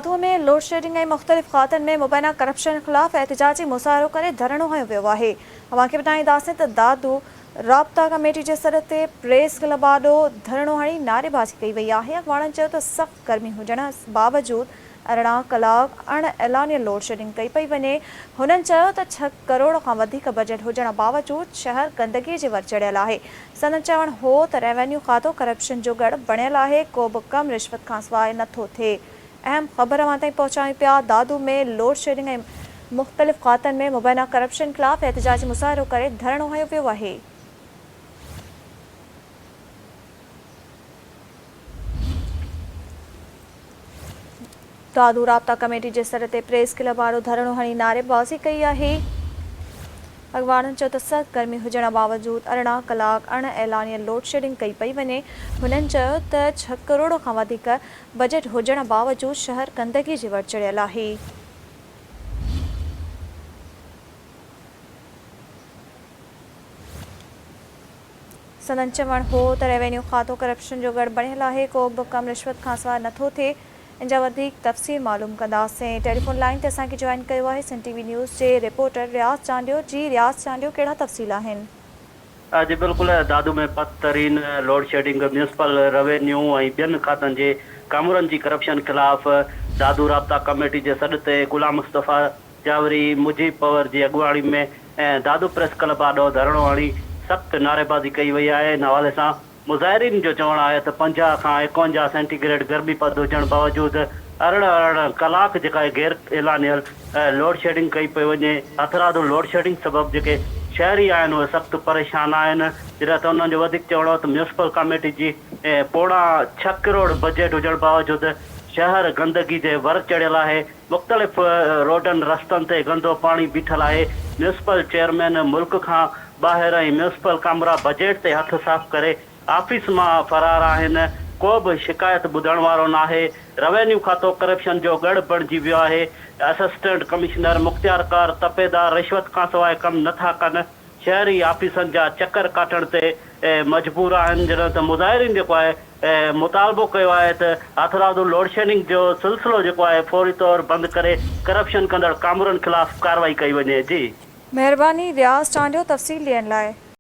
दादू में load shedding ऐं मुख़्तलिफ़ खातनि में मुबैना करप्शन ख़िलाफ़ एहतिजाजी मुज़ाहिरो करे धरणो हयो वियो आहे। अव्हांखे ॿुधाईंदासीं त दादू राब्ता कमेटी जे सर ते प्रेस क्लब आॾो धरणो हणी नारेबाज़ी कई वई आहे। अॻवाणनि चयो त सख़्त गर्मी हुजण बावजूदि 18 कलाक अण ऐलानिय लोड शेडिंग कई पई वञे। हुननि चयो त 6 करोड़ खां वधीक बजट हुजण बावजूदि शहर गंदगी जे वर चढ़ियल आहे। संदन चवणु हो त रेवेन्यू खातो करप्शन जो गढ़ बणियल आहे, को बि कम रिश्वत खां सवाइ नथो थिए। अहम ख़बर अवां ताईं पहुचायूं पिया। दादू में लोड शेडिंग ऐं मुख़्तलिफ़ खातनि में मुबैना करप्शन ख़िलाफ़ एहतिजाजी मुज़ाहिरो करे धरणो हयो वियो आहे। दादू राब्ता कमेटी जे सर ते प्रेस क्लब आॾो धरणो हणी नारेबाज़ी कई आहे। अॻवाणनि चयो त सख़्त गर्मी हुजण बावजूदि 18 कलाक अण ऐलानिय लोड शेडिंग कई पई वञे। हुननि चयो त 6 करोड़ खां वधीक बजट हुजण बावजूदि शहर गंदगी जे वर चढ़ियल आहे। संदन चवणु हो त रेवेन्यू खातो करप्शन जो गढ़ बणियल आहे, को बि कम रिश्वत खां सवाइ नथो थिए। इन जा वधीक तफ़सील मालूम कंदासीं। टेलीफोन लाइन ते असांखे जॉइन कयो आहे सन टीवी न्यूज़ जे रिपोर्टर रियाज़ चांडियो। जी रियाज़ चांडियो, कहिड़ा तफ़सील आहिनि? जी बिल्कुलु, दादू में बदतरीन लोड शेडिंग, म्यूनिसिपल रेवेन्यू ऐं ॿियनि खातनि जे कामरनि जी करप्शन ख़िलाफ़ दादू राब्ता कमेटी जे सॾ ते गुलाम मुस्तफ़ा जावरी मुजीब पवर जी अॻुवाणी में दादू प्रेस क्लब आॾो धरणो हणी सख़्त नारेबाज़ी कई वई आहे। इन हवाले सां मुज़ाहिरीन जो चवणु आहे त 50 खां 51 सेंटीग्रेड गर्मी पद हुजण बावजूदि 18 कलाक जेका गैर ऐलानियल लोड शेडिंग कई पई वञे। हथरादो लोड शेडिंग सबबि जेके शहरी आहिनि उहे सख़्तु परेशान आहिनि। जॾहिं त उन्हनि जो वधीक चवणो त म्यूनिसिपल कमेटी जी पोणा 6 करोड़ बजट हुजण बावजूदि शहर गंदगी जे वर चढ़ियल आहे। मुख़्तलिफ़ रोडनि रस्तनि ते गंदो पाणी बीठल आहे। म्यूनिसिपल चेयरमैन मुल्क खां ॿाहिरि ऐं म्यूनिसिपल कमरा बजट ते हथ साफ़ करे ऑफिस मां फरार आहिनि। को बि शिकायत ॿुधण वारो न आहे। रेवेन्यू खातो करप्शन जो गढ़ बणिजी वियो आहे। असिस्टेंट कमिश्नर मुख़्तियार कार तपेदार रिश्वत खां सवाइ कमु नथा कनि। शहरी ऑफिसनि जा चकर काटण ते मजबूर आहिनि। जॾहिं त मुज़ाहिरीन जेको आहे मुतालबो कयो आहे त हथरादो लोड शेडिंग जो सिलसिलो जेको आहे फौरी तौर बंदि करे करप्शन कंदड़ कामरनि ख़िलाफ़ कार्रवाई कई वञे। जी महिरबानी रियाज़ चांडियो तफ़सील ॾियण लाइ।